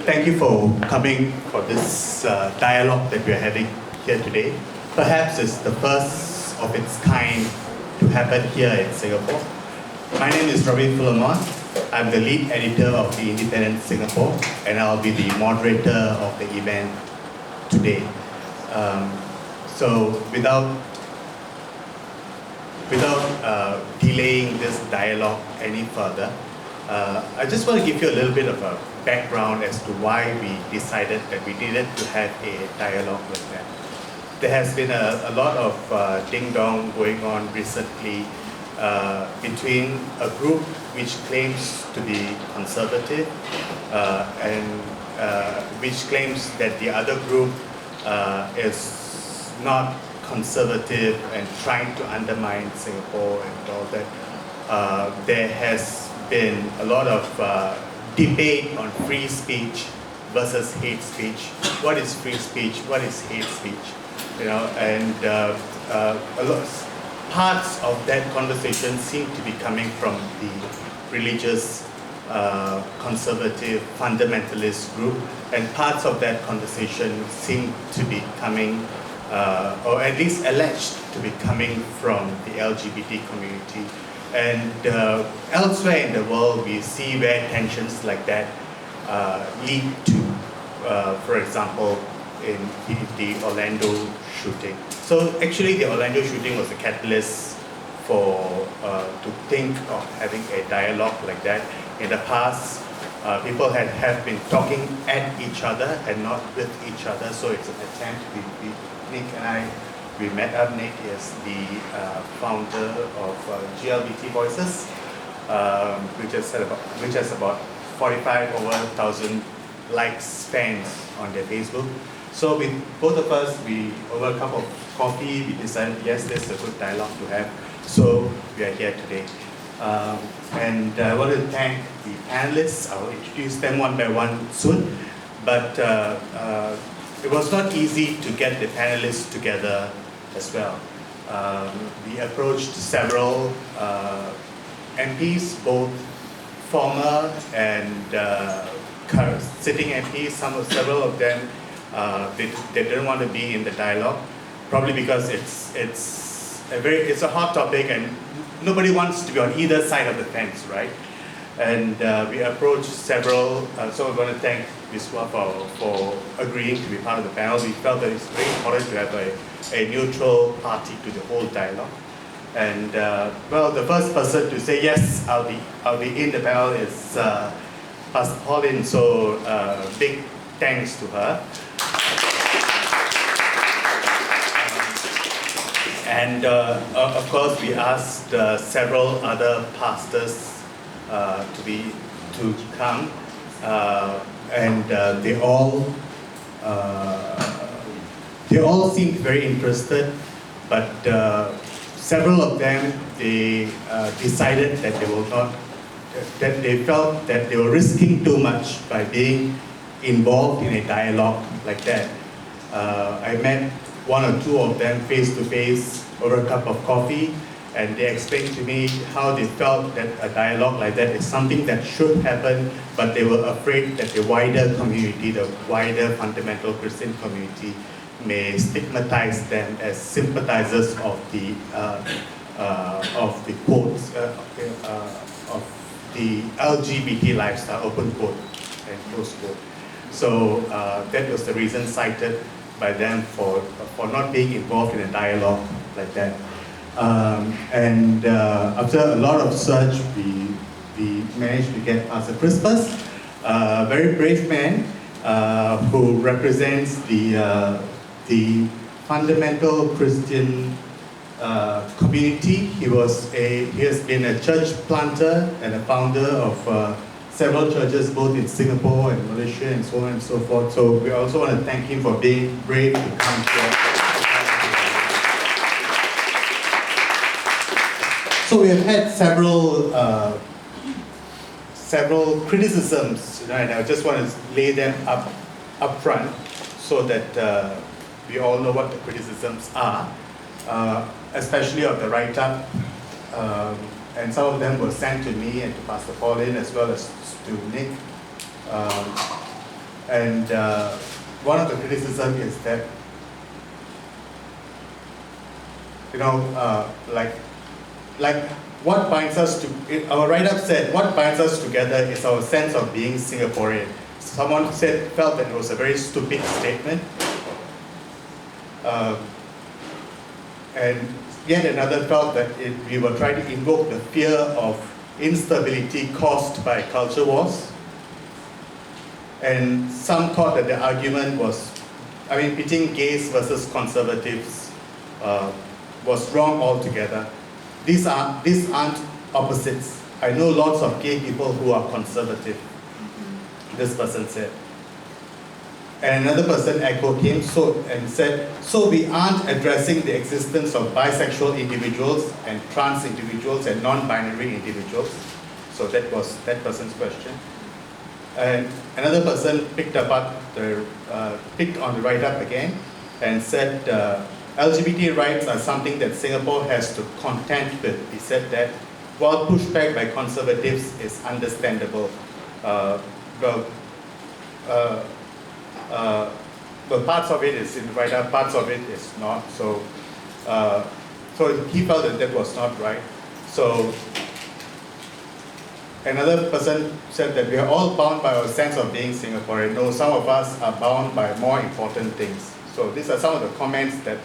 Thank you for coming for this dialogue that we're having here today. Perhaps it's the first of its kind to happen here in Singapore. My name is Robin Philemon. I'm the lead editor of The Independent Singapore, and I'll be the moderator of the event today. So without delaying this dialogue any further, I just want to give you a little bit of a background as to why we decided that we needed to have a dialogue like that. There has been a lot of ding-dong going on recently between a group which claims to be conservative and which claims that the other group is not conservative and trying to undermine Singapore and all that. There has been a lot of debate on free speech versus hate speech. What is free speech? What is hate speech? You know, and a lot parts of that conversation seem to be coming from the religious, conservative, fundamentalist group, and parts of that conversation seem to be coming, or at least alleged to be coming from the LGBT community. And elsewhere in the world, we see where tensions like that lead to, for example, in the Orlando shooting. So actually, the Orlando shooting was a catalyst for to think of having a dialogue like that. In the past, people have been talking at each other and not with each other. So it's an attempt. Nick and I. We met up. Nick is the founder of LGBT Voices, which has about 45,000 likes, fans on their Facebook. So with both of us, over a cup of coffee, we decided, yes, this is a good dialogue to have. So we are here today. And I want to thank the panelists. I'll introduce them one by one soon. But it was not easy to get the panelists together as well. We approached several MPs, both former and current sitting MPs. Several of them they didn't want to be in the dialogue, probably because it's a hot topic and nobody wants to be on either side of the fence, right? And we approached several. So I want to thank Viswa for agreeing to be part of the panel. We felt that it's very important to have a neutral party to the whole dialogue. And well, the first person to say yes, I'll be in the panel is Pastor Pauline. So big thanks to her. And of course, we asked several other pastors to come, and they all seemed very interested, but several of them they decided that they will not, that they felt that they were risking too much by being involved in a dialogue like that. I met one or two of them face to face over a cup of coffee, and they explained to me how they felt that a dialogue like that is something that should happen, but they were afraid that the wider community, the wider fundamental Christian community, may stigmatize them as sympathizers of the quotes of the LGBT lifestyle, open quote and close quote. So that was the reason cited by them for not being involved in a dialogue like that. And after a lot of search, we managed to get Pastor Crispus, a very brave man who represents the fundamental Christian community. He has been a church planter and a founder of several churches, both in Singapore and Malaysia and so on and so forth. So we also want to thank him for being brave to come here. So we have had several criticisms, and I just want to lay them up front so that we all know what the criticisms are, especially of the write-up. And some of them were sent to me and to Pastor Pauline as well as to Nick. And one of the criticism is that, like what binds us to, our write-up said, what binds us together is our sense of being Singaporean. Someone felt that it was a very stupid statement. And yet another felt that we were trying to invoke the fear of instability caused by culture wars. And some thought that the argument was, pitting gays versus conservatives was wrong altogether. These aren't opposites. I know lots of gay people who are conservative, this person said. And another person echoed him and said, so we aren't addressing the existence of bisexual individuals and trans individuals and non-binary individuals. So that was that person's question. And another person picked on the write-up again and said, LGBT rights are something that Singapore has to contend with. He said that while pushback by conservatives is understandable, but parts of it is in the write-up, parts of it is not. So he felt that that was not right. So another person said that we are all bound by our sense of being Singaporean. No, some of us are bound by more important things. So these are some of the comments that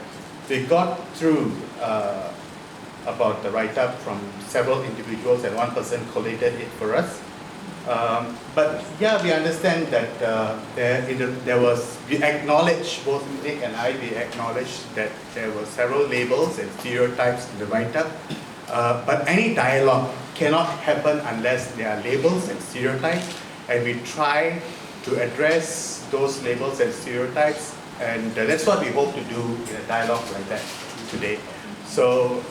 we got through about the write-up from several individuals, and one person collated it for us. But yeah, we understand that there was, we acknowledge, both Nick and I, we acknowledged that there were several labels and stereotypes in the write-up. But any dialogue cannot happen unless there are labels and stereotypes, and we try to address those labels and stereotypes, and that's what we hope to do in a dialogue like that today. So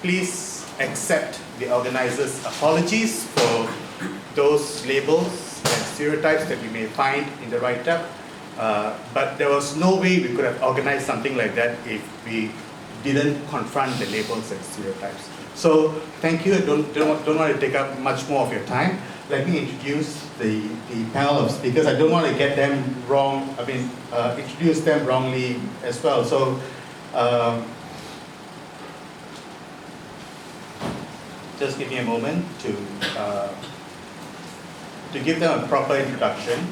please accept the organizers' apologies for those labels and stereotypes that we may find in the write-up, but there was no way we could have organized something like that if we didn't confront the labels and stereotypes. So thank you. I don't want to take up much more of your time. Let me introduce the panel of speakers. I don't want to get them wrong, introduce them wrongly as well. So just give me a moment to give them a proper introduction.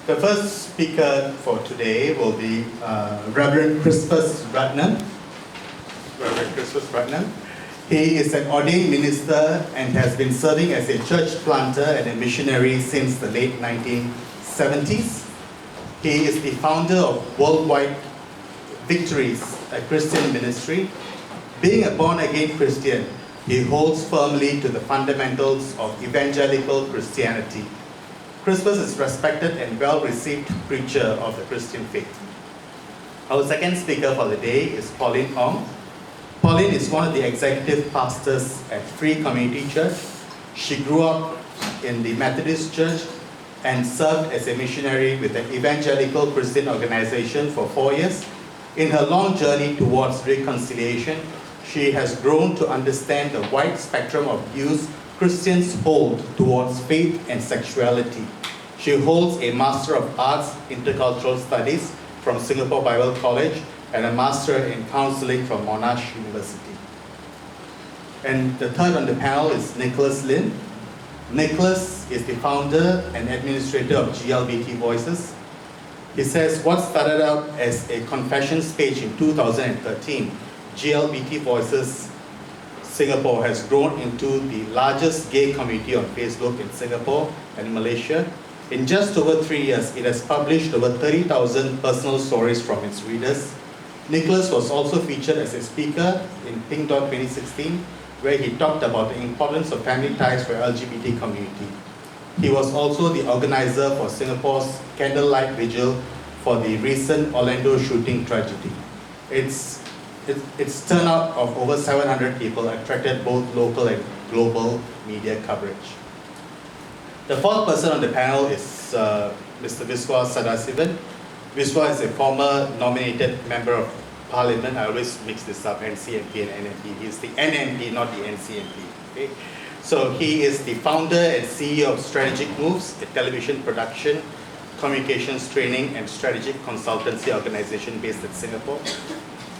The first speaker for today will be Reverend Crispus Ratnam. Reverend Crispus Ratnam. He is an ordained minister and has been serving as a church planter and a missionary since the late 1970s. He is the founder of Worldwide Victories, a Christian ministry. Being a born-again Christian, he holds firmly to the fundamentals of evangelical Christianity. Crispus is respected and well-received preacher of the Christian faith. Our second speaker for the day is Pauline Ong. Pauline is one of the executive pastors at Free Community Church. She grew up in the Methodist Church and served as a missionary with an evangelical Christian organization for 4 years. In her long journey towards reconciliation, she has grown to understand the wide spectrum of views Christians hold towards faith and sexuality. She holds a Master of Arts Intercultural Studies from Singapore Bible College and a Master in Counseling from Monash University. And the third on the panel is Nicholas Lin. Nicholas is the founder and administrator of LGBT Voices. He says what started out as a confessions page in 2013, LGBT Voices Singapore has grown into the largest gay community on Facebook in Singapore and Malaysia. In just over 3 years, it has published over 30,000 personal stories from its readers. Nicholas was also featured as a speaker in Pink Dot 2016, where he talked about the importance of family ties for LGBT community. He was also the organizer for Singapore's candlelight vigil for the recent Orlando shooting tragedy. Its turnout of over 700 people attracted both local and global media coverage. The fourth person on the panel is Mr. Viswa Sadasivan. Viswa is a former nominated member of parliament. I always mix this up, NCMP and NMP. He's the NMP, not the NCMP. Okay? So he is the founder and CEO of Strategic Moves, a television production, communications training and strategic consultancy organization based in Singapore.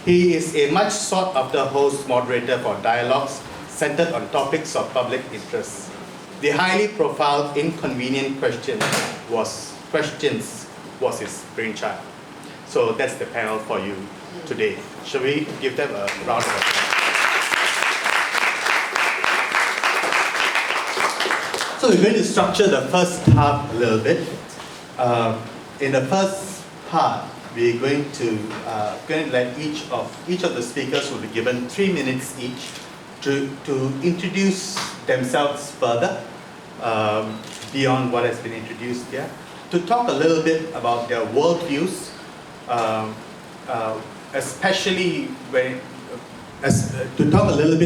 He is a much sought after host moderator for dialogues centered on topics of public interest. The highly profiled Inconvenient Questions was his brainchild. So that's the panel for you today. Shall we give them a round of applause? So we're going to structure the first part a little bit. In the first part, we're going to let each of the speakers will be given 3 minutes each to introduce themselves further beyond what has been introduced here, to talk a little bit about their worldviews, especially especially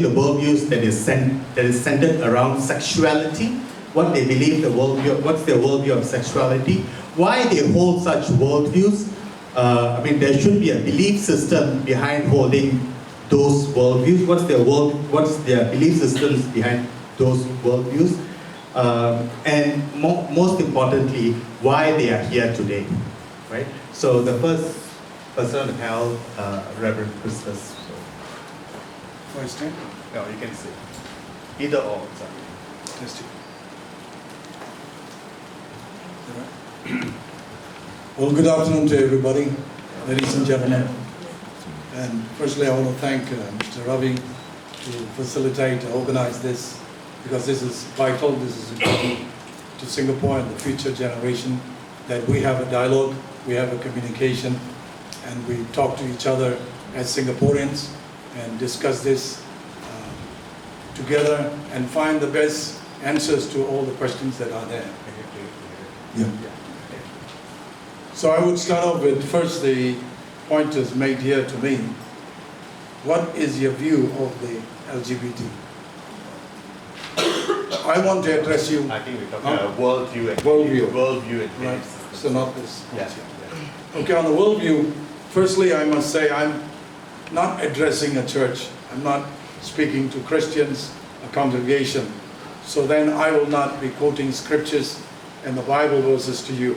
the worldviews that is centered around sexuality, what they believe what's their worldview of sexuality, why they hold such worldviews. There should be a belief system behind holding those worldviews. What's their belief systems behind those worldviews? And most importantly, why they are here today, right? So the first person on the panel, Reverend Christus. First time? No, you can say either or. Sorry. Testing. Well, good afternoon to everybody, ladies and gentlemen. And firstly, I want to thank Mr. Ravi to facilitate, organize this, because this is vital, this is important to Singapore and the future generation, that we have a dialogue, we have a communication, and we talk to each other as Singaporeans and discuss this together and find the best answers to all the questions that are there. Yeah. So I would start off with first the pointers made here to me. What is your view of the LGBT? I want to address you. I think we're talking worldview and worldview and right. So not this. Yeah. Okay, on the worldview, firstly I must say I'm not addressing a church. I'm not speaking to Christians, a congregation. So then I will not be quoting scriptures and the Bible verses to you,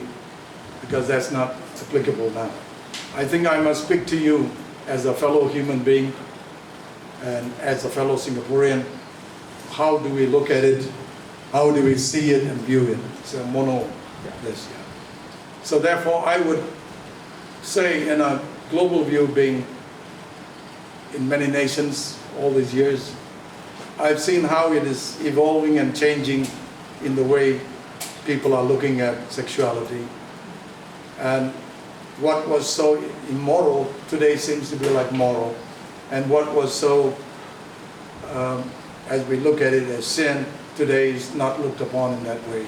because that's not applicable now. I think I must speak to you as a fellow human being and as a fellow Singaporean. How do we look at it? How do we see it and view it? It's a this. Yeah. So therefore I would say, in a global view, being in many nations all these years, I've seen how it is evolving and changing in the way people are looking at sexuality. And what was so immoral today seems to be like moral. And what was so, as we look at it as sin, today is not looked upon in that way.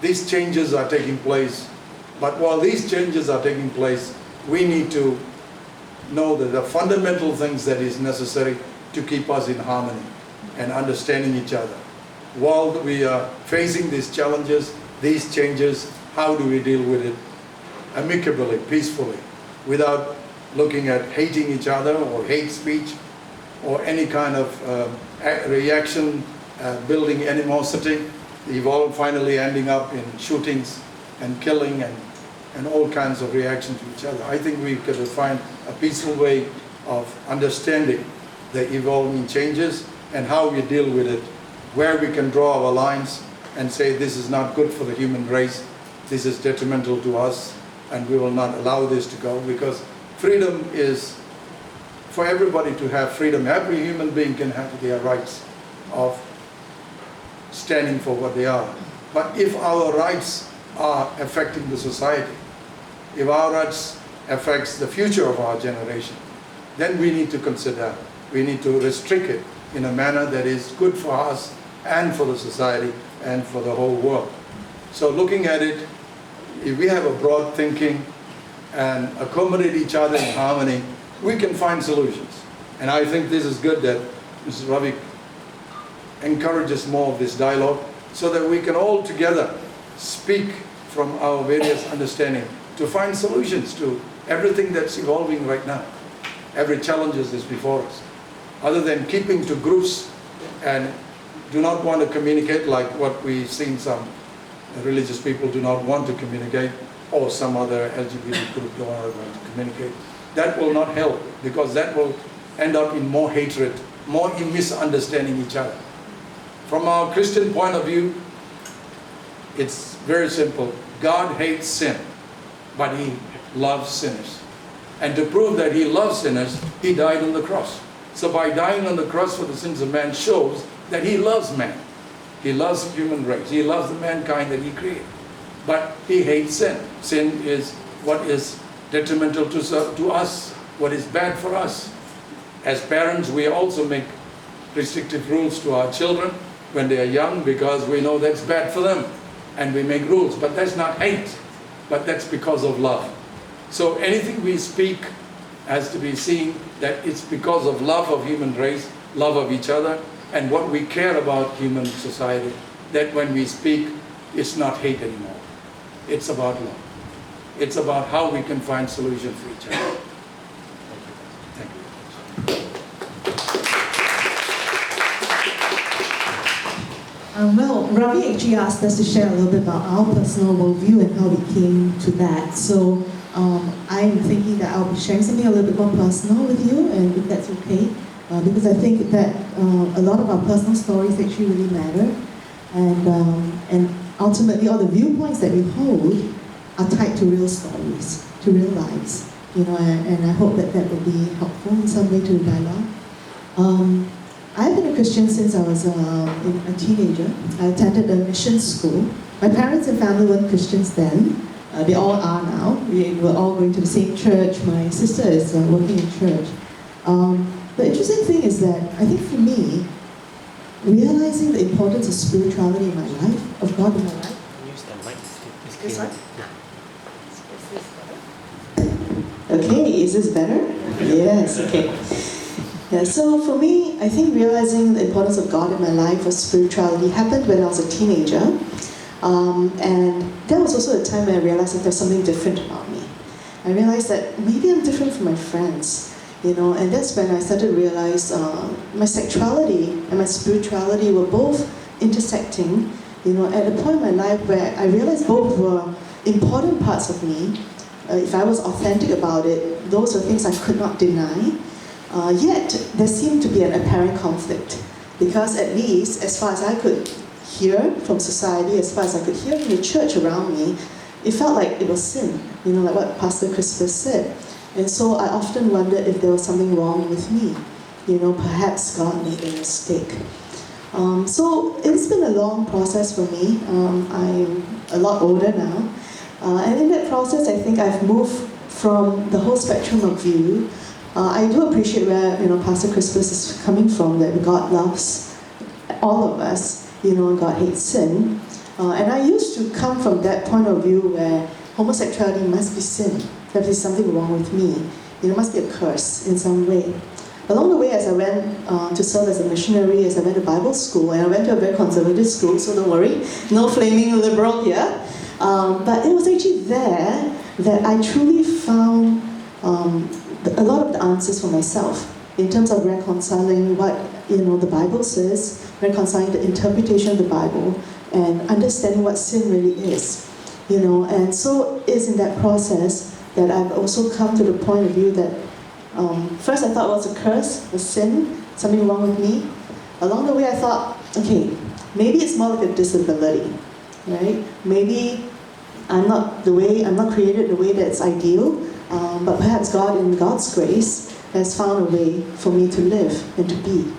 These changes are taking place. But while these changes are taking place, we need to know that the fundamental things that is necessary to keep us in harmony and understanding each other. While we are facing these challenges, these changes, how do we deal with it amicably, peacefully, without looking at hating each other or hate speech or any kind of reaction, building animosity, finally ending up in shootings and killing and all kinds of reactions to each other. I think we could find a peaceful way of understanding the evolving changes and how we deal with it, where we can draw our lines and say this is not good for the human race, this is detrimental to us, and we will not allow this to go, because freedom is for everybody to have freedom. Every human being can have their rights of standing for what they are. But if our rights are affecting the society, if our rights affects the future of our generation, then we need to consider, we need to restrict it in a manner that is good for us and for the society and for the whole world. So looking at it, if we have a broad thinking and accommodate each other in harmony, we can find solutions. And I think this is good that Mrs. Ravi encourages more of this dialogue so that we can all together speak from our various understanding to find solutions to everything that's evolving right now. Every challenge is before us. Other than keeping to groups and do not want to communicate like what we've seen some religious people do not want to communicate, or some other LGBT group don't want to communicate, that will not help, because that will end up in more hatred, more in misunderstanding each other. From our Christian point of view, it's very simple. God hates sin, but He loves sinners. And to prove that He loves sinners, He died on the cross. So by dying on the cross for the sins of man shows that He loves man. He loves the human race. He loves the mankind that He created. But He hates sin. Sin is what is detrimental to us, what is bad for us. As parents, we also make restrictive rules to our children when they are young, because we know that's bad for them. And we make rules. But that's not hate, but that's because of love. So anything we speak has to be seen that it's because of love of human race, love of each other, and what we care about human society, that when we speak, it's not hate anymore. It's about love. It's about how we can find solutions for each other. Thank you. Well, Ravi actually asked us to share a little bit about our personal worldview and how we came to that. So I'm thinking that I'll be sharing something a little bit more personal with you, and if that's okay, because I think that a lot of our personal stories actually really matter, and ultimately all the viewpoints that we hold are tied to real stories, to real lives, and I hope that that will be helpful in some way to the dialogue. I've been a Christian since I was a teenager. I attended a mission school. My parents and family weren't Christians then. They all are now. We were all going to the same church. My sister is working in church. The interesting thing is that I think for me, realizing the importance of spirituality in my life, of God in my life. Use the mic. This one? Okay, is this better? Yes, okay. Yeah, so for me, I think realizing the importance of God in my life, of spirituality, happened when I was a teenager. And that was also a time when I realized that there's something different about me. I realized that maybe I'm different from my friends, and that's when I started to realize my sexuality and my spirituality were both intersecting, at a point in my life where I realized both were important parts of me. If I was authentic about it, those were things I could not deny. Yet, there seemed to be an apparent conflict, because at least, as far as I could hear from society, as far as I could hear from the church around me, it felt like it was sin, like what Pastor Christopher said. And so I often wondered if there was something wrong with me. Perhaps God made a mistake. So it's been a long process for me. I'm a lot older now. And in that process, I think I've moved from the whole spectrum of view. I do appreciate where Pastor Christmas is coming from, that God loves all of us, and God hates sin. And I used to come from that point of view where homosexuality must be sin. There is something wrong with me. It must be a curse in some way. Along the way, as I went to serve as a missionary, as I went to Bible school, and I went to a very conservative school, so don't worry, no flaming liberal here. But it was actually there that I truly found a lot of the answers for myself in terms of reconciling what the Bible says, reconciling the interpretation of the Bible, and understanding what sin really is. And so it's in that process that I've also come to the point of view that first I thought it was a curse, a sin, something wrong with me. Along the way I thought, okay, maybe it's more like a disability, right? Maybe I'm not created the way that's ideal. But perhaps God, in God's grace, has found a way for me to live and to be.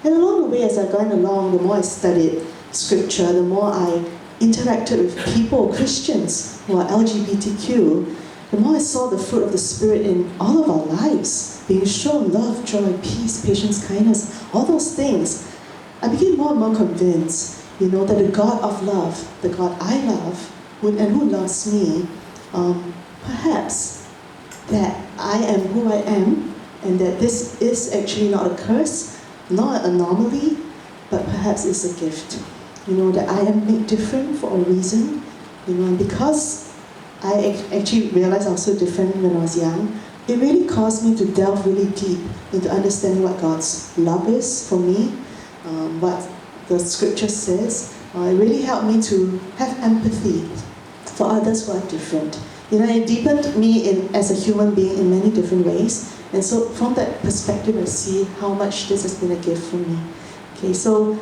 And along the way, as I've gone along, the more I studied Scripture, the more I interacted with people, Christians who are LGBTQ, the more I saw the fruit of the Spirit in all of our lives, being shown love, joy, peace, patience, kindness, all those things. I became more and more convinced, that the God of love, the God I love, and who loves me, perhaps that I am who I am, and that this is actually not a curse, not an anomaly, but perhaps it's a gift. That I am made different for a reason, and because I actually realized I was so different when I was young, it really caused me to delve really deep into understanding what God's love is for me, what the scripture says. It really helped me to have empathy for others who are different. It deepened me as a human being in many different ways. And so from that perspective, I see how much this has been a gift for me. Okay, so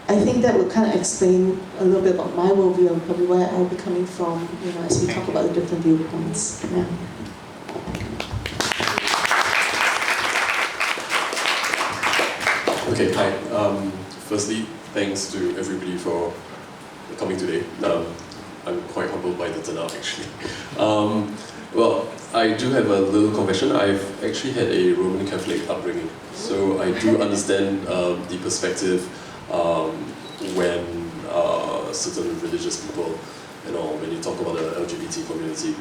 I think that would kind of explain a little bit about my worldview and probably where I'll be coming from, as we talk about the different viewpoints. Yeah. Okay, hi. Firstly, thanks to everybody for coming today. I'm quite humbled by the turnout, actually. Well, I do have a little confession. I've actually had a Roman Catholic upbringing, so I do understand the perspective when certain religious people, when you talk about the LGBT community.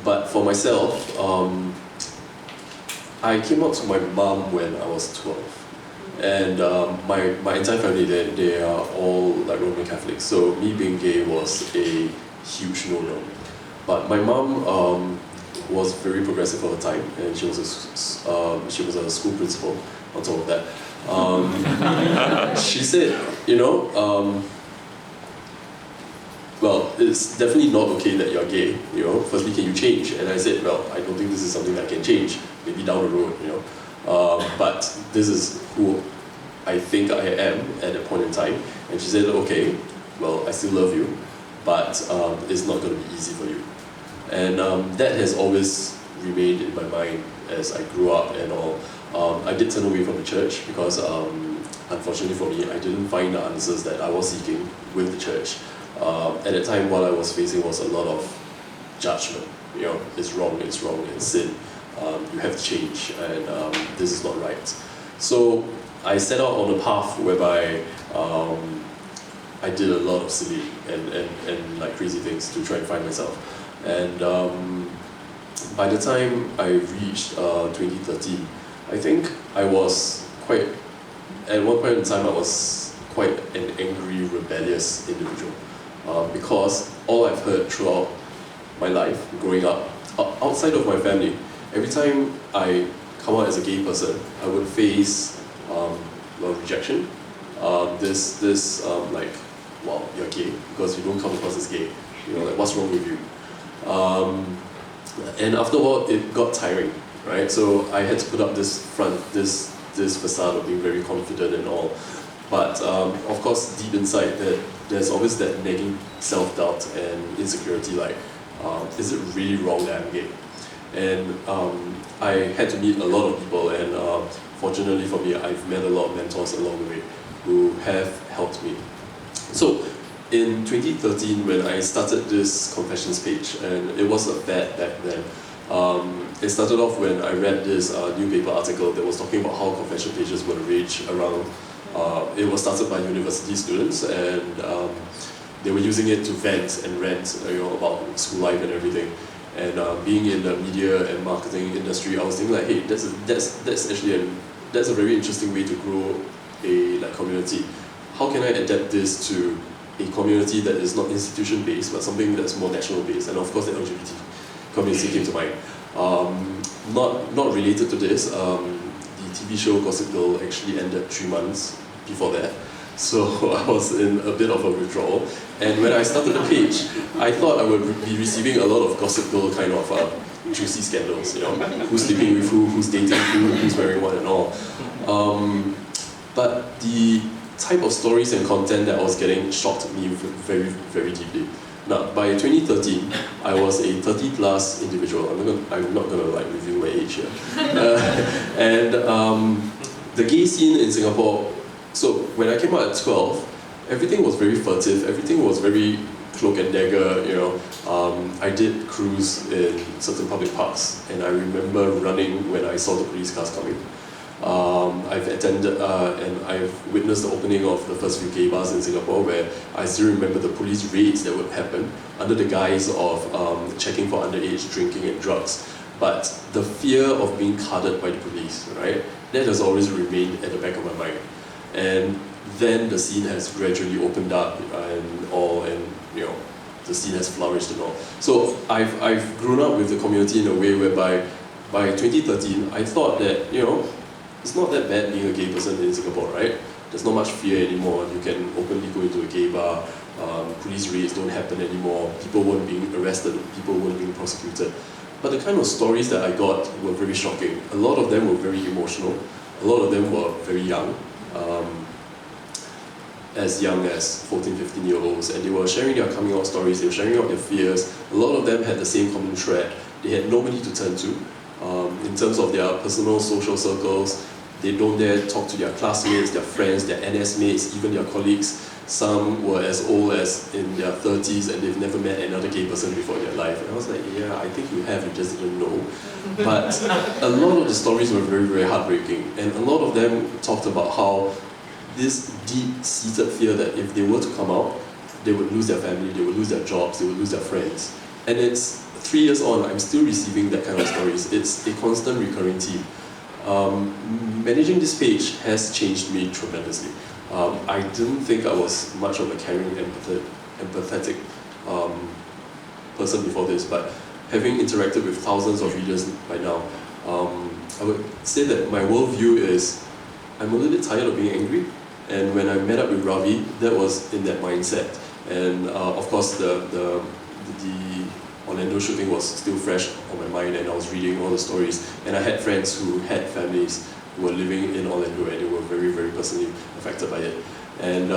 But for myself, I came out to my mom when I was 12. And my entire family, they are all like Roman Catholics, so me being gay was a huge no-no. But my mom was very progressive at the time, and she was a school principal on top of that. She said, well, it's definitely not okay that you're gay, firstly, can you change? And I said, well, I don't think this is something that I can change, maybe down the road, but this is who I think I am at that point in time. And she said, okay, well, I still love you, but it's not going to be easy for you. And that has always remained in my mind as I grew up and all. I did turn away from the church because, unfortunately for me, I didn't find the answers that I was seeking with the church. At that time, what I was facing was a lot of judgment. It's wrong, it's sin. You have to change, and this is not right. So I set out on a path whereby I did a lot of silly and like crazy things to try and find myself. And by the time I reached 2013, I think I was quite, at one point in time I was quite an angry, rebellious individual. Because all I've heard throughout my life, growing up, outside of my family, every time I come out as a gay person, I would face rejection. Like, wow, you're gay because you don't come across as gay. Like, what's wrong with you? And after a while, it got tiring, right? So I had to put up this facade of being very confident and all. But of course, deep inside, there's always that nagging self-doubt and insecurity, like, is it really wrong that I'm gay? And I had to meet a lot of people, and fortunately for me, I've met a lot of mentors along the way who have helped me. So in 2013, when I started this confessions page, and it was a fad back then, it started off when I read this newspaper article that was talking about how confession pages were arranged around. It was started by university students, and they were using it to vent and rant, about school life and everything. And being in the media and marketing industry, I was thinking like, hey, that's actually that's a very interesting way to grow a community. How can I adapt this to a community that is not institution-based, but something that's more national-based? And of course, the LGBT community came to mind. Not related to this. The TV show Gossip Girl actually ended 3 months before that. So I was in a bit of a withdrawal. And when I started the page, I thought I would be receiving a lot of Gossip Girl kind of juicy scandals, who's sleeping with who, who's dating who, who's wearing what and all. But the type of stories and content that I was getting shocked me very, very deeply. Now, by 2013, I was a 30-plus individual. I'm not gonna reveal my age here. And the gay scene in Singapore. So when I came out at 12, everything was very furtive. Everything was very cloak and dagger. I did cruise in certain public parks, and I remember running when I saw the police cars coming. I've attended and I've witnessed the opening of the first few gay bars in Singapore, where I still remember the police raids that would happen under the guise of checking for underage drinking and drugs. But the fear of being carded by the police, right? That has always remained at the back of my mind. And then the scene has gradually opened up and all, and the scene has flourished and all. So I've grown up with the community in a way whereby by 2013, I thought that it's not that bad being a gay person in Singapore, right? There's not much fear anymore. You can openly go into a gay bar. Police raids don't happen anymore. People weren't being arrested. People weren't being prosecuted. But the kind of stories that I got were very shocking. A lot of them were very emotional. A lot of them were very young. As young as 14, 15-year-olds, and they were sharing their coming out stories, they were sharing out their fears. A lot of them had the same common thread. They had nobody to turn to. In terms of their personal social circles, they don't dare talk to their classmates, their friends, their NS mates, even their colleagues. Some were as old as in their 30s and they've never met another gay person before in their life. And I was like, yeah, I think you have, you just didn't know. But a lot of the stories were very, very heartbreaking. And a lot of them talked about how this deep-seated fear that if they were to come out, they would lose their family, they would lose their jobs, they would lose their friends. And it's 3 years on, I'm still receiving that kind of stories. It's a constant recurring theme. Managing this page has changed me tremendously. I didn't think I was much of a caring, empathetic person before this, but having interacted with thousands of readers by now, I would say that my worldview is, I'm a little bit tired of being angry. And when I met up with Ravi, that was in that mindset. And of course, the Orlando shooting was still fresh on my mind, and I was reading all the stories. And I had friends who had families who were living in Orlando, and they were very, very personally affected by it. And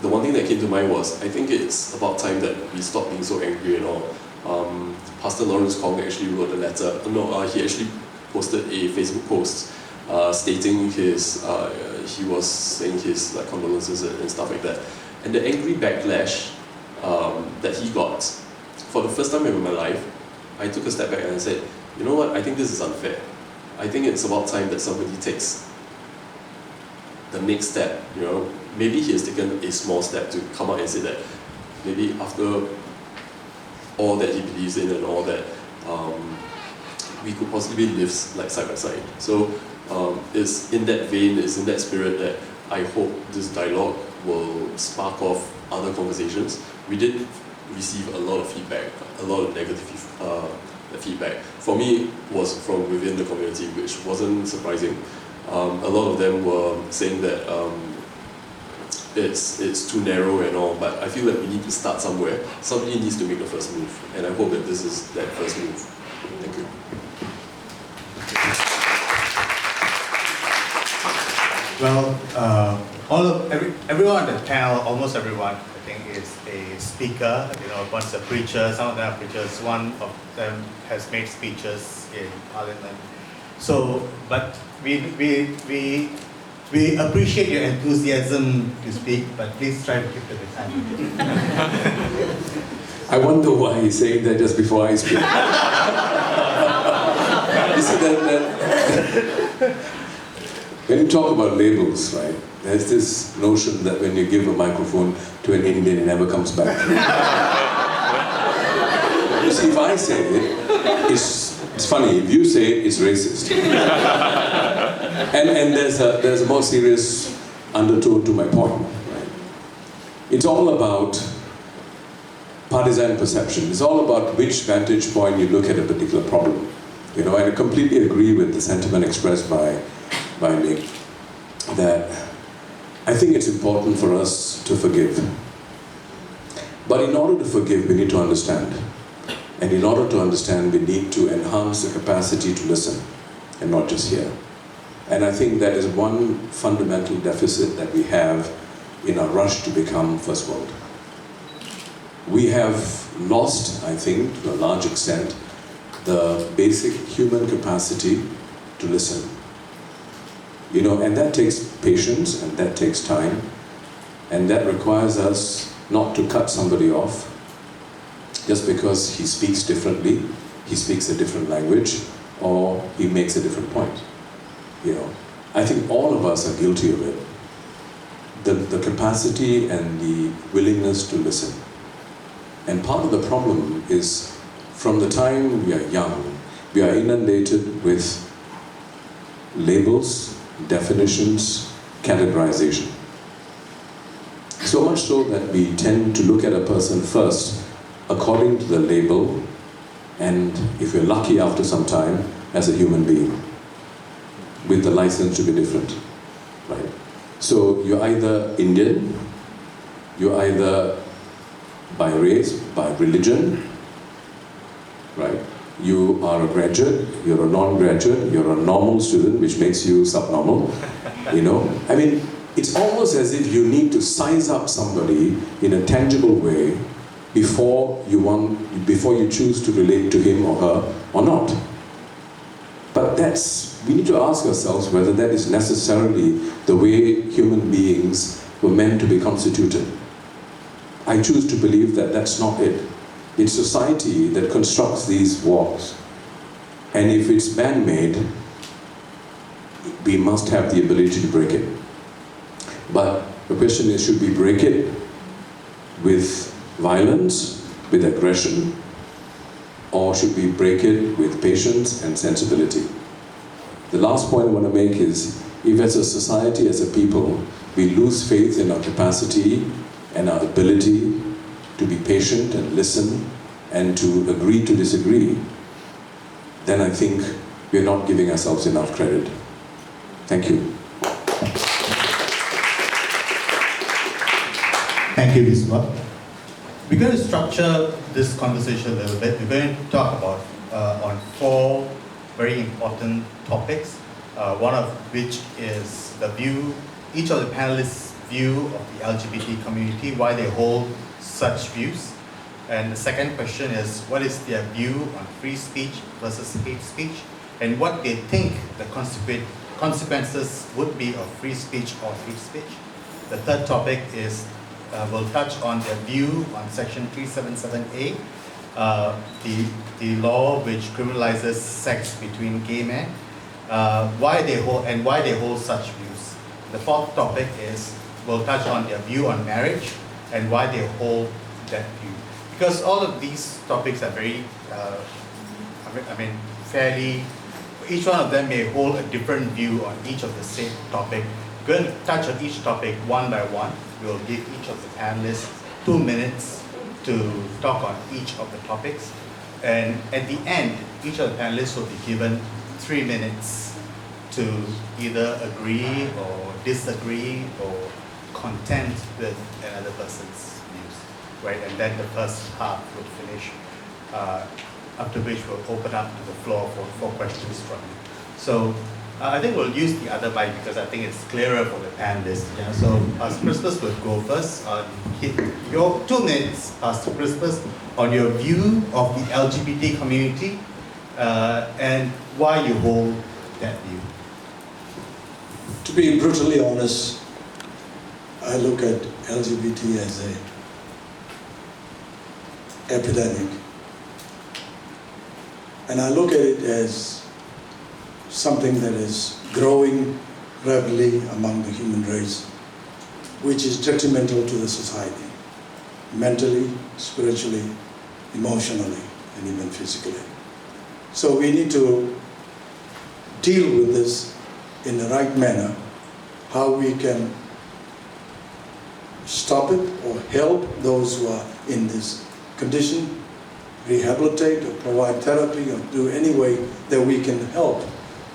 the one thing that came to mind was, I think it's about time that we stop being so angry and all. Pastor Lawrence Kong actually wrote a letter. He actually posted a Facebook post stating his, he was saying his condolences and stuff like that. And the angry backlash that he got, for the first time in my life, I took a step back and I said, you know what, I think this is unfair. I think it's about time that somebody takes the next step, you know. Maybe he has taken a small step to come out and say that maybe after all that he believes in and all that, we could possibly live like side by side. So it's in that vein, it's in that spirit that I hope this dialogue will spark off other conversations. We did receive a lot of feedback, a lot of negative feedback. For me, was from within the community, which wasn't surprising. A lot of them were saying that it's too narrow and all, but I feel that we need to start somewhere. Somebody needs to make the first move, and I hope that this is that first move. Thank you. Well, everyone on the panel, almost everyone, I think is a speaker. You know, one's a preacher, some of them are preachers. One of them has made speeches in Parliament. So, but we appreciate your enthusiasm to speak, but please try to keep the time. I wonder why he's saying that just before I speak. You see that when you talk about labels, right, there's this notion that when you give a microphone to an Indian, it never comes back. You see, if I say it, it's funny. If you say it, it's racist. And there's a more serious undertone to my point. Right? It's all about partisan perception. It's all about which vantage point you look at a particular problem. You know, and I completely agree with the sentiment expressed by Ming, that I think it's important for us to forgive. But in order to forgive, we need to understand. And in order to understand, we need to enhance the capacity to listen and not just hear. And I think that is one fundamental deficit that we have in our rush to become first world. We have lost, I think, to a large extent, the basic human capacity to listen. You know, and that takes patience, and that takes time, and that requires us not to cut somebody off just because he speaks differently, he speaks a different language, or he makes a different point. You know, I think all of us are guilty of it. The capacity and the willingness to listen. And part of the problem is, from the time we are young, we are inundated with labels, definitions, categorization. So much so that we tend to look at a person first according to the label, and if we're lucky after some time, as a human being. with the license to be different, right? So you're either Indian, you're either by race, by religion, right? You are a graduate, you're a non-graduate, you're a normal student, which makes you subnormal, you know? I mean, it's almost as if you need to size up somebody in a tangible way before you choose to relate to him or her or not. But we need to ask ourselves whether that is necessarily the way human beings were meant to be constituted. I choose to believe that that's not it. It's society that constructs these walls. And if it's man-made, we must have the ability to break it. But the question is, should we break it with violence, with aggression, or should we break it with patience and sensibility? The last point I want to make is, if as a society, as a people, we lose faith in our capacity and our ability to be patient and listen and to agree to disagree, then I think we're not giving ourselves enough credit. Thank you. Thank you, Viswa. We're going to structure this conversation a little bit. We're going to talk about on 4 very important topics, one of which is the view, each of the panelists' view of the LGBT community, why they hold such views. And the second question is, what is their view on free speech versus hate speech, and what they think the consequences would be of free speech or hate speech. The third topic is, we'll touch on their view on Section 377A, the law which criminalizes sex between gay men, why they hold such views. The fourth topic is, we'll touch on their view on marriage and why they hold that view. Because all of these topics are very, fairly, each one of them may hold a different view on each of the same topic. We're going to touch on each topic one by one. We'll give each of the panelists 2 minutes to talk on each of the topics. And at the end, each of the panelists will be given 3 minutes to either agree or disagree or contend with another person's views, right? And then the first half would finish, after which we'll open up to the floor for questions from you. So I think we'll use the other mic because I think it's clearer for the panelists. Yeah? So Pastor Crispus will go first. Your 2 minutes, Pastor Crispus, on your view of the LGBT community and why you hold that view. To be brutally honest, I look at LGBT as an epidemic. And I look at it as something that is growing rapidly among the human race, which is detrimental to the society, mentally, spiritually, emotionally, and even physically. So we need to deal with this in the right manner, how we can stop it or help those who are in this condition, rehabilitate or provide therapy or do any way that we can help.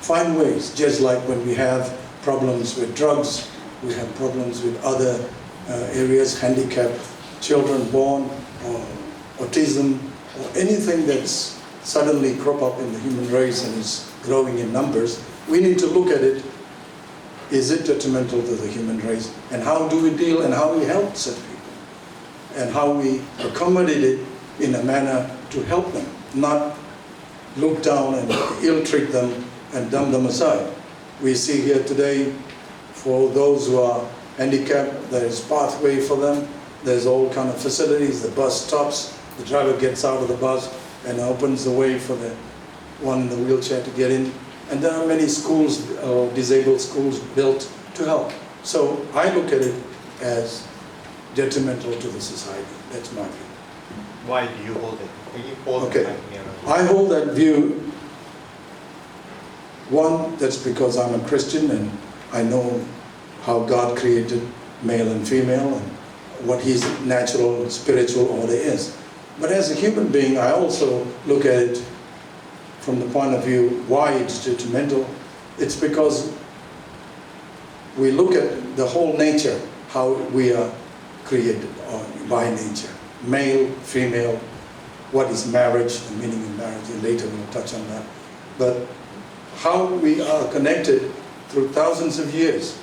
Find ways, just like when we have problems with drugs, we have problems with other areas, handicapped children born, or autism, or anything that's suddenly crop up in the human race and is growing in numbers. We need to look at it. Is it detrimental to the human race? And how do we deal and how we help such people? And how we accommodate it in a manner to help them, not look down and ill-treat them and dump them aside. We see here today, for those who are handicapped, there is pathway for them. There's all kind of facilities. The bus stops, the driver gets out of the bus and opens the way for the one in the wheelchair to get in. And there are many schools, disabled schools built to help. So I look at it as detrimental to the society. That's my view. Why do you hold it? Can you hold Okay. the mic nearer? I hold that view. One, that's because I'm a Christian and I know how God created male and female and what his natural spiritual order is. But as a human being, I also look at it from the point of view why it's detrimental It's because we look at the whole nature, how we are created by nature. Male, female, what is marriage, the meaning of marriage, and later we'll touch on that. But how we are connected through thousands of years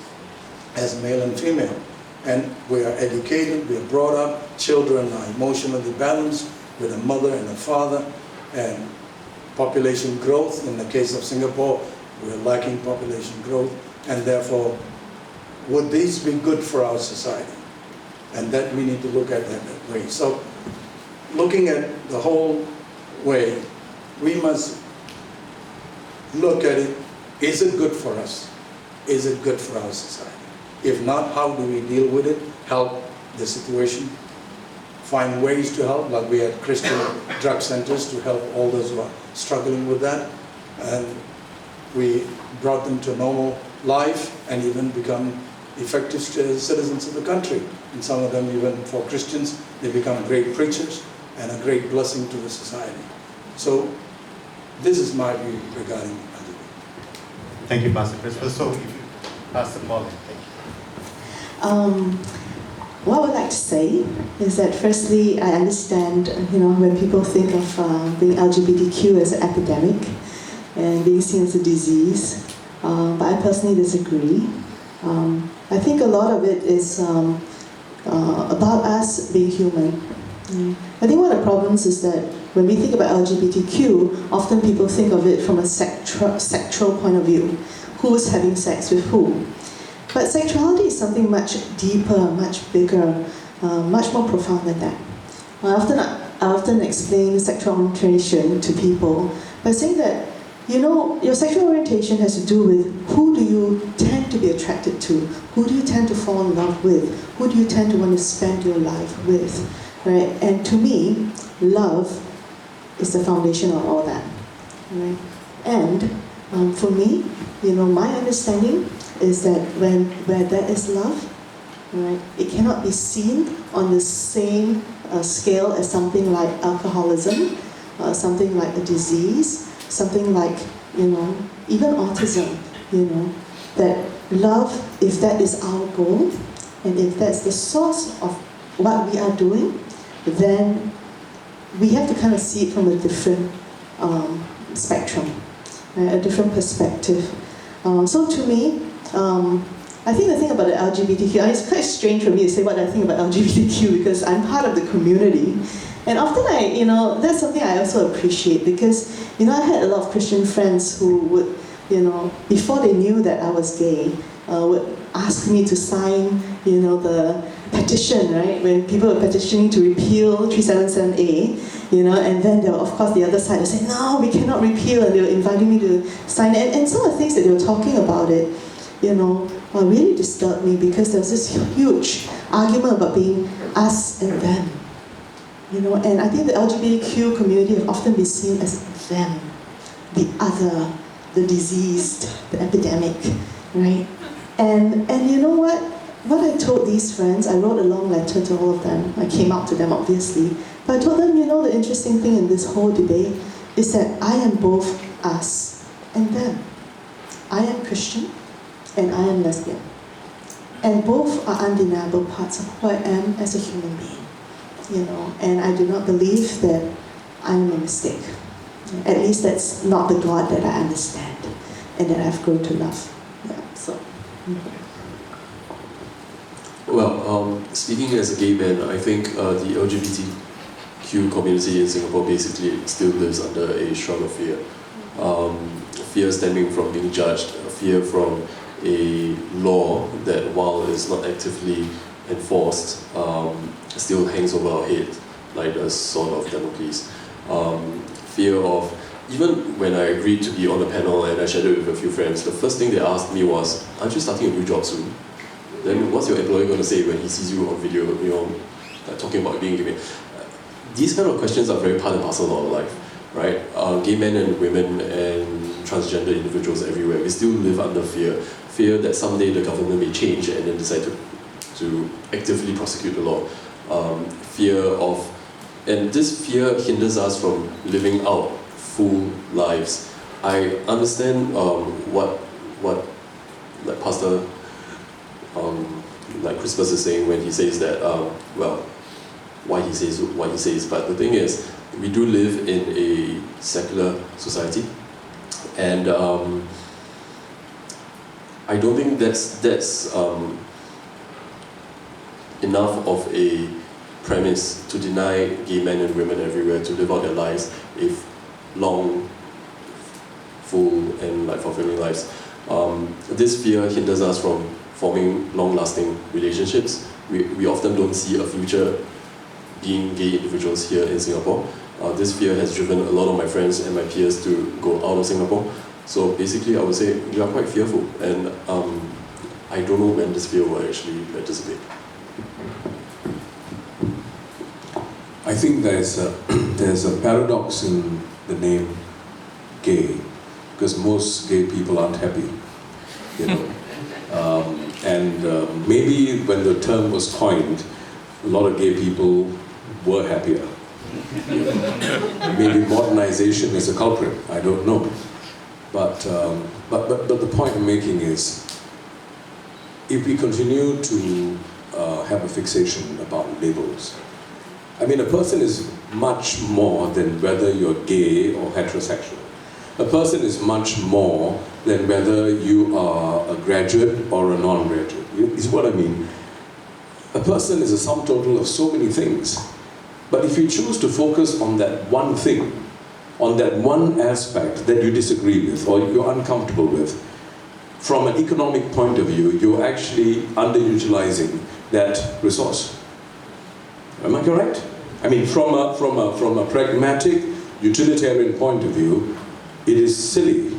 as male and female. And we are educated, we are brought up, children are emotionally balanced with a mother and a father, and population growth. In the case of Singapore, we are lacking population growth, and therefore, would these be good for our society? And that we need to look at that way. So, looking at the whole way, we must look at it, is it good for us? Is it good for our society? If not, how do we deal with it, help the situation, find ways to help, like we had Christian drug centers to help all those who are struggling with that, and we brought them to normal life and even become effective citizens of the country. And some of them, even for Christians, they become great preachers and a great blessing to the society. So this is my view regarding LGBT. Thank you, Pastor Christopher. So, if you, Pastor Paul, thank you. What I would like to say is that firstly, I understand, when people think of being LGBTQ as an epidemic and being seen as a disease, but I personally disagree. I think a lot of it is about us being human. I think one of the problems is that when we think about LGBTQ, often people think of it from a sexual point of view. Who's having sex with who? But sexuality is something much deeper, much bigger, much more profound than that. I often explain sexual orientation to people by saying that, your sexual orientation has to do with who do you tend to be attracted to, who do you tend to fall in love with, who do you tend to want to spend your life with, right? And to me, love is the foundation of all that, right? And for me, my understanding is that where there is love, right, it cannot be seen on the same scale as something like alcoholism, something like a disease, something like, even autism, that love, if that is our goal, and if that's the source of what we are doing, then we have to kind of see it from a different spectrum, right, a different perspective. So to me, I think the thing about the LGBTQ, it's quite strange for me to say what I think about LGBTQ because I'm part of the community. And often that's something I also appreciate because, I had a lot of Christian friends who would, before they knew that I was gay, would ask me to sign, the petition, right? When people were petitioning to repeal 377A, and then there were, of course, the other side would say, no, we cannot repeal, and they were inviting me to sign it. And some of the things that they were talking about it, really disturbed me because there was this huge argument about being us and them. And I think the LGBTQ community have often been seen as them, the other, the diseased, the epidemic, right? And you know what? What I told these friends, I wrote a long letter to all of them. I came out to them, obviously. But I told them, the interesting thing in this whole debate is that I am both us and them. I am Christian and I am lesbian. And both are undeniable parts of who I am as a human being. And I do not believe that I'm a mistake. At least that's not the God that I understand and that I've grown to love. Yeah, so. Well, speaking as a gay man, I think the LGBTQ community in Singapore basically still lives under a struggle of fear. Fear stemming from being judged, fear from a law that, while it's not actively enforced, still hangs over our head like the sword of Damocles. Fear of, even when I agreed to be on the panel and I shared it with a few friends, the first thing they asked me was, aren't you starting a new job soon? Then what's your employer going to say when he sees you on video, like talking about being gay? These kind of questions are very part and parcel of our life, right? Gay men and women and transgender individuals everywhere, we still live under fear that someday the government may change and then decide to actively prosecute the law. And this fear hinders us from living out full lives. I understand what what like Pastor like Christmas is saying when he says that well, why he says what he says. But the thing is, we do live in a secular society, and I don't think that's enough of a premise to deny gay men and women everywhere to live out their lives if long, full, and like fulfilling lives. This fear hinders us from forming long-lasting relationships. We often don't see a future being gay individuals here in Singapore. This fear has driven a lot of my friends and my peers to go out of Singapore. So basically, I would say we are quite fearful, and I don't know when this fear will actually dissipate. I think there's a paradox in the name gay, because most gay people aren't happy, you know. Maybe when the term was coined, a lot of gay people were happier. Maybe modernization is a culprit, I don't know. But the point I'm making is, if we continue to have a fixation about labels, I mean, a person is much more than whether you're gay or heterosexual. A person is much more than whether you are a graduate or a non-graduate. Is what I mean. A person is a sum total of so many things. But if you choose to focus on that one thing, on that one aspect that you disagree with or you're uncomfortable with, from an economic point of view, you're actually underutilizing that resource. Am I correct? I mean, from a pragmatic, utilitarian point of view, it is silly.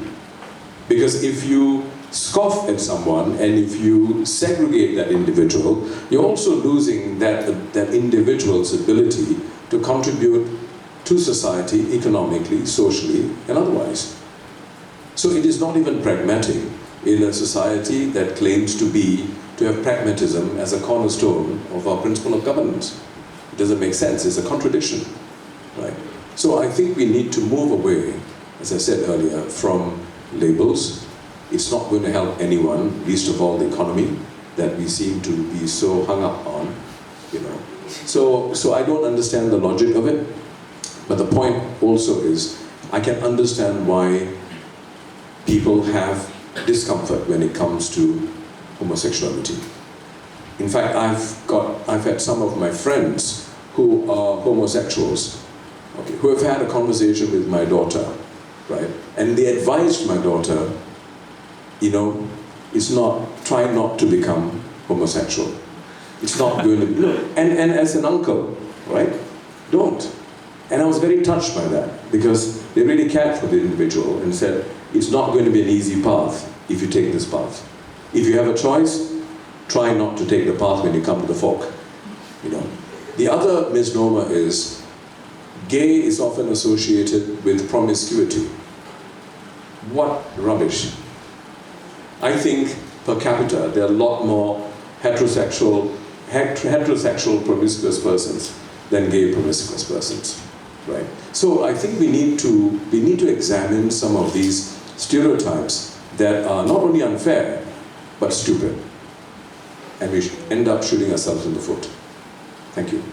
Because if you scoff at someone and if you segregate that individual, you're also losing that individual's ability to contribute to society economically, socially, and otherwise. So it is not even pragmatic in a society that claims to have pragmatism as a cornerstone of our principle of governance. It doesn't make sense, it's a contradiction, right? So I think we need to move away, as I said earlier, from labels. It's not going to help anyone, least of all the economy, that we seem to be so hung up on, you know. So I don't understand the logic of it, but the point also is, I can understand why people have discomfort when it comes to homosexuality. In fact, I've had some of my friends who are homosexuals, okay, who have had a conversation with my daughter, right? And they advised my daughter, you know, try not to become homosexual. It's not going to be, and as an uncle, right? Don't. And I was very touched by that, because they really cared for the individual and said, it's not going to be an easy path if you take this path. If you have a choice, try not to take the path when you come to the fork, you know. The other misnomer is, gay is often associated with promiscuity. What rubbish. I think per capita there are a lot more heterosexual promiscuous persons than gay promiscuous persons, right? So I think we need to examine some of these stereotypes that are not only unfair but stupid, and we end up shooting ourselves in the foot. Thank you.